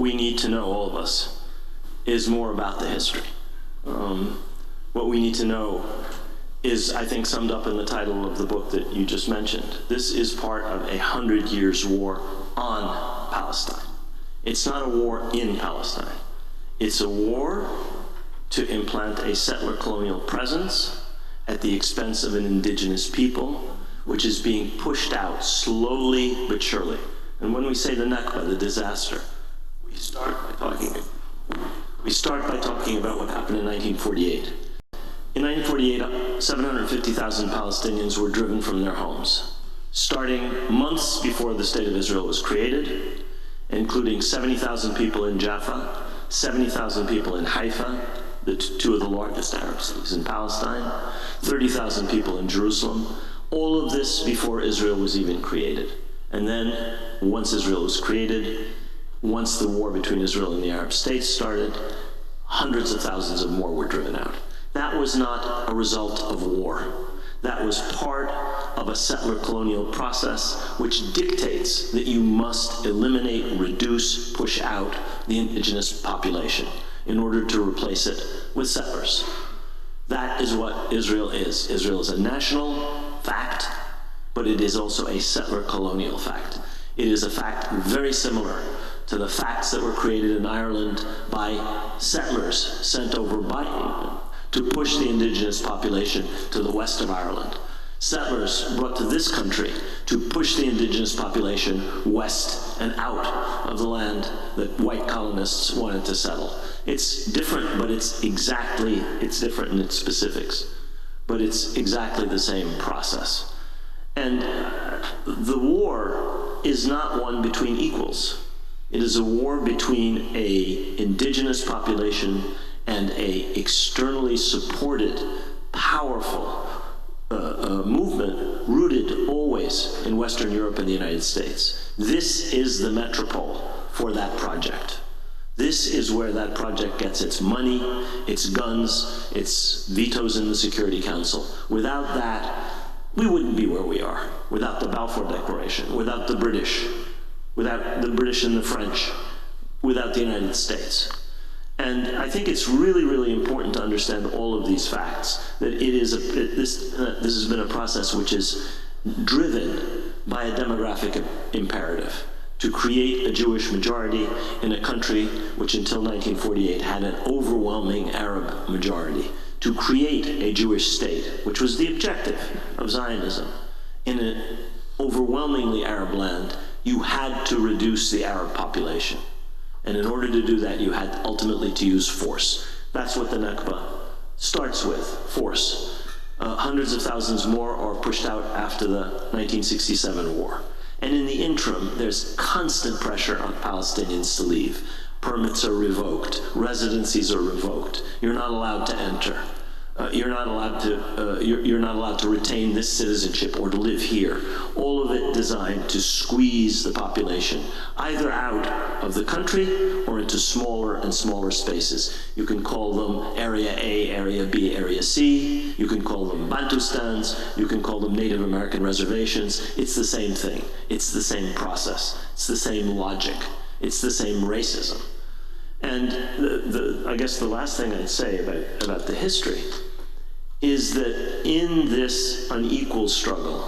we need to know, all of us, is more about the history. What we need to know is, I think, summed up in the title of the book that you just mentioned. This is part of 100 years war on Palestine. It's not a war in Palestine. It's a war to implant a settler colonial presence at the expense of an indigenous people, which is being pushed out slowly but surely. And when we say the Nakba, the disaster, we start by talking about what happened in 1948. In 1948, 750,000 Palestinians were driven from their homes, starting months before the State of Israel was created, including 70,000 people in Jaffa, 70,000 people in Haifa, two of the largest Arab cities in Palestine, 30,000 people in Jerusalem, all of this before Israel was even created. And then, once Israel was created, once the war between Israel and the Arab states started, hundreds of thousands of more were driven out. That was not a result of war. That was part of a settler colonial process which dictates that you must eliminate, reduce, push out the indigenous population in order to replace it with settlers. That is what Israel is. Israel is a national fact, but it is also a settler colonial fact. It is a fact very similar to the facts that were created in Ireland by settlers sent over by England to push the indigenous population to the west of Ireland. Settlers brought to this country to push the indigenous population west and out of the land that white colonists wanted to settle. It's different, but it's different in its specifics, but it's exactly the same process. And the war is not one between equals. It is a war between an indigenous population and a externally supported, powerful movement rooted always in Western Europe and the United States. This is the metropole for that project. This is where that project gets its money, its guns, its vetoes in the Security Council. Without that, we wouldn't be where we are. Without the Balfour Declaration, without the British and the French, without the United States. And I think it's really, really important to understand all of these facts, that this has been a process which is driven by a demographic imperative to create a Jewish majority in a country which until 1948 had an overwhelming Arab majority, to create a Jewish state, which was the objective of Zionism. In an overwhelmingly Arab land, you had to reduce the Arab population. And in order to do that, you had ultimately to use force. That's what the Nakba starts with, force. Hundreds of thousands more are pushed out after the 1967 war. And in the interim, there's constant pressure on Palestinians to leave. Permits are revoked, residencies are revoked. You're not allowed to enter. You're not allowed to retain this citizenship or to live here. All of it designed to squeeze the population either out of the country or into smaller and smaller spaces. You can call them Area A, Area B, Area C. You can call them Bantustans. You can call them Native American reservations. It's the same thing. It's the same process. It's the same logic. It's the same racism. And I guess the last thing I'd say about the history is that in this unequal struggle,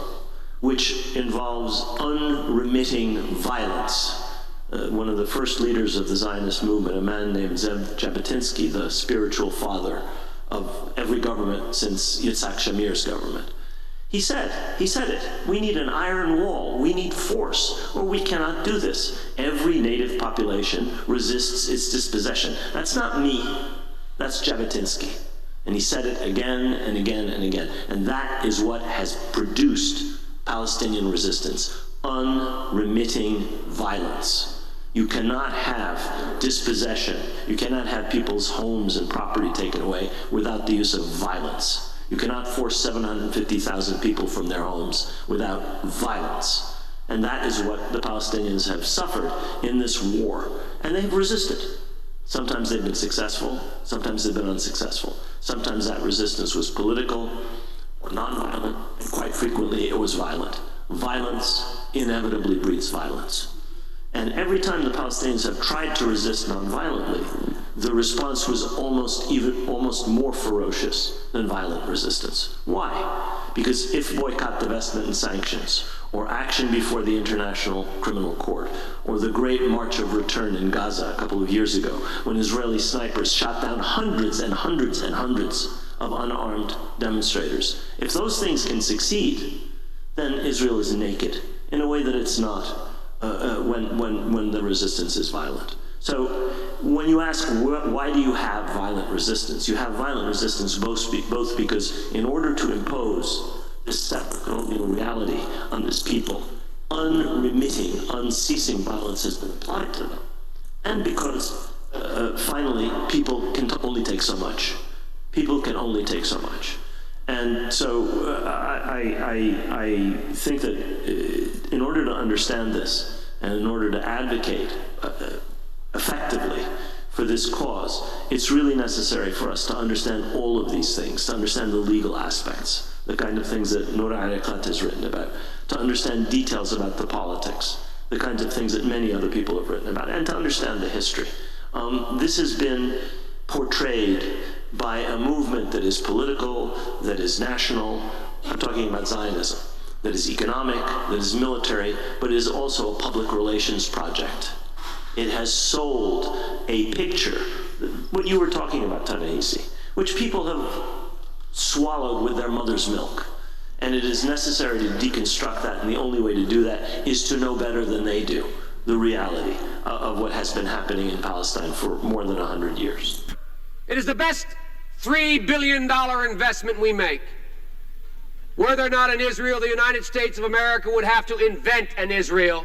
which involves unremitting violence, one of the first leaders of the Zionist movement, a man named Zev Jabotinsky, the spiritual father of every government since Yitzhak Shamir's government, he said it. We need an iron wall. We need force, or we cannot do this. Every native population resists its dispossession. That's not me. That's Jabotinsky. And he said it again and again and again. And that is what has produced Palestinian resistance. Unremitting violence. You cannot have dispossession. You cannot have people's homes and property taken away without the use of violence. You cannot force 750,000 people from their homes without violence. And that is what the Palestinians have suffered in this war. And they've resisted. Sometimes they've been successful, sometimes they've been unsuccessful. Sometimes that resistance was political or nonviolent, and quite frequently it was violent. Violence inevitably breeds violence. And every time the Palestinians have tried to resist nonviolently, the response was almost more ferocious than violent resistance. Why? Because if boycott, divestment, and sanctions, or action before the International Criminal Court, or the Great March of Return in Gaza a couple of years ago, when Israeli snipers shot down hundreds and hundreds and hundreds of unarmed demonstrators, if those things can succeed, then Israel is naked in a way that it's not when the resistance is violent. So when you ask why do you have violent resistance, you have violent resistance both because in order to impose this separate colonial reality on this people, unremitting, unceasing violence has been applied to them, and because finally people can only take so much. People can only take so much. And so I think that in order to understand this, and in order to advocate effectively for this cause, it's really necessary for us to understand all of these things, to understand the legal aspects, the kind of things that Noura Erekat has written about, to understand details about the politics, the kinds of things that many other people have written about, and to understand the history. This has been portrayed by a movement that is political, that is national. I'm talking about Zionism, that is economic, that is military, but it is also a public relations project. It has sold a picture, what you were talking about, Ta-Nehisi, which people have swallowed with their mother's milk. And it is necessary to deconstruct that, and the only way to do that is to know better than they do the reality of what has been happening in Palestine for more than 100 years. It is the best $3 billion investment we make. Were there not an Israel, the United States of America would have to invent an Israel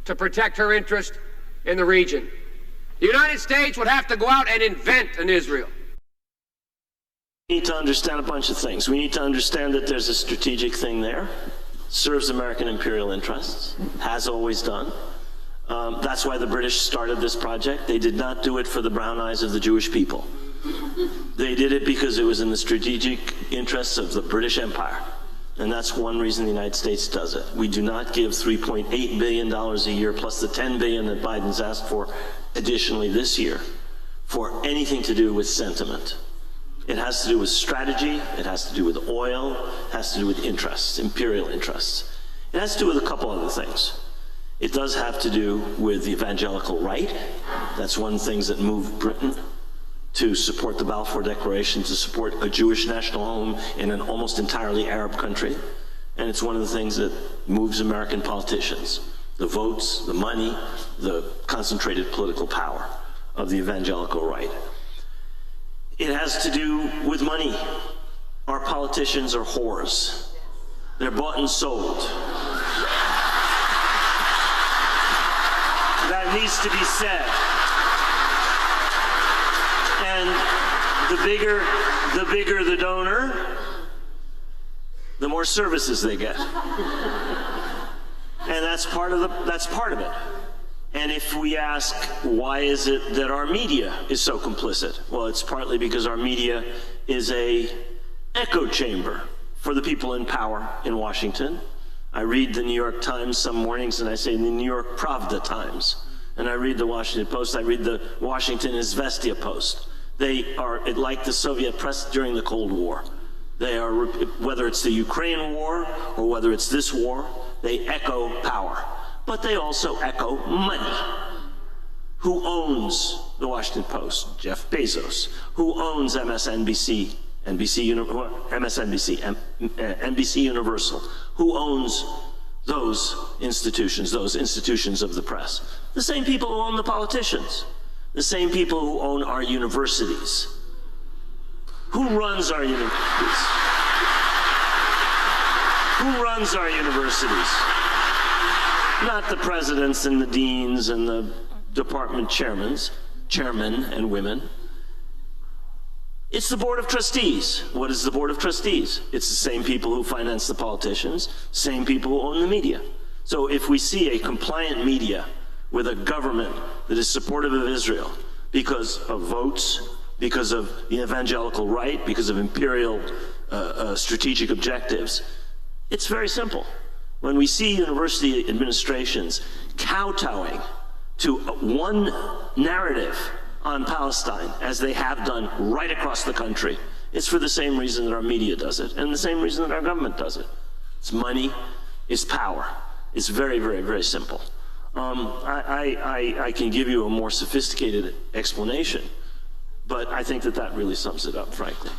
to protect her interest in the region. The United States would have to go out and invent an Israel. We need to understand a bunch of things. We need to understand that there's a strategic thing there, serves American imperial interests, has always done. That's why the British started this project. They did not do it for the brown eyes of the Jewish people. They did it because it was in the strategic interests of the British Empire. And that's one reason the United States does it. We do not give $3.8 billion a year plus the $10 billion that Biden's asked for additionally this year for anything to do with sentiment. It has to do with strategy, it has to do with oil, it has to do with interests, imperial interests. It has to do with a couple other things. It does have to do with the evangelical right. That's one of the things that moved Britain to support the Balfour Declaration, to support a Jewish national home in an almost entirely Arab country. And it's one of the things that moves American politicians. The votes, the money, the concentrated political power of the evangelical right. It has to do with money. Our politicians are whores. They're bought and sold. That needs to be said. And the bigger the donor, the more services they get. And that's part of it. And if we ask, why is it that our media is so complicit? Well, it's partly because our media is an echo chamber for the people in power in Washington. I read the New York Times some mornings, and I say the New York Pravda Times. And I read the Washington Post, I read the Washington Izvestia Post. They are like the Soviet press during the Cold War. They are, whether it's the Ukraine war or whether it's this war, they echo power. But they also echo money. Who owns the Washington Post? Jeff Bezos. Who owns MSNBC, NBC Universal? Who owns those institutions of the press? The same people who own the politicians. The same people who own our universities. Who runs our universities? Who runs our universities? Not the presidents and the deans and the department chairmen and women. It's the Board of Trustees. What is the Board of Trustees? It's the same people who finance the politicians, same people who own the media. So if we see a compliant media with a government that is supportive of Israel because of votes, because of the evangelical right, because of imperial strategic objectives, it's very simple. when we see university administrations kowtowing to one narrative on Palestine, as they have done right across the country, it's for the same reason that our media does it, and the same reason that our government does it. It's money, it's power. It's very, very, very simple. I can give you a more sophisticated explanation, but I think that that really sums it up, frankly.